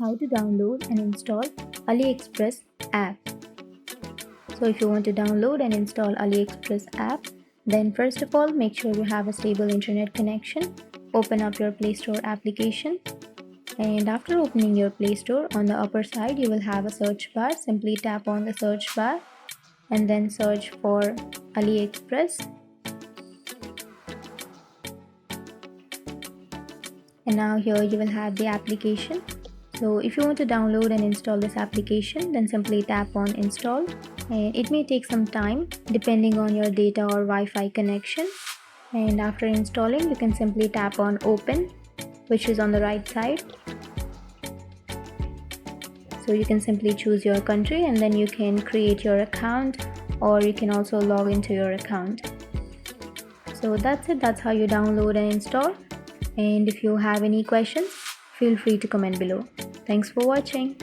how to download and install Aliexpress app. So if you want to download and install Aliexpress app, then first of all make sure you have a stable internet connection. Open up your Play Store application, and after opening your Play Store, on the upper side you will have a search bar. Simply tap on the search bar and then search for Aliexpress. And now here you will have the application. So if you want to download and install this application, then simply tap on install, and it may take some time depending on your data or Wi-Fi connection. And after installing, you can simply tap on open, which is on the right side. So you can simply choose your country and then you can create your account, or you can also log into your account. So that's it. That's how you download and install. And if you have any questions, feel free to comment below. Thanks for watching.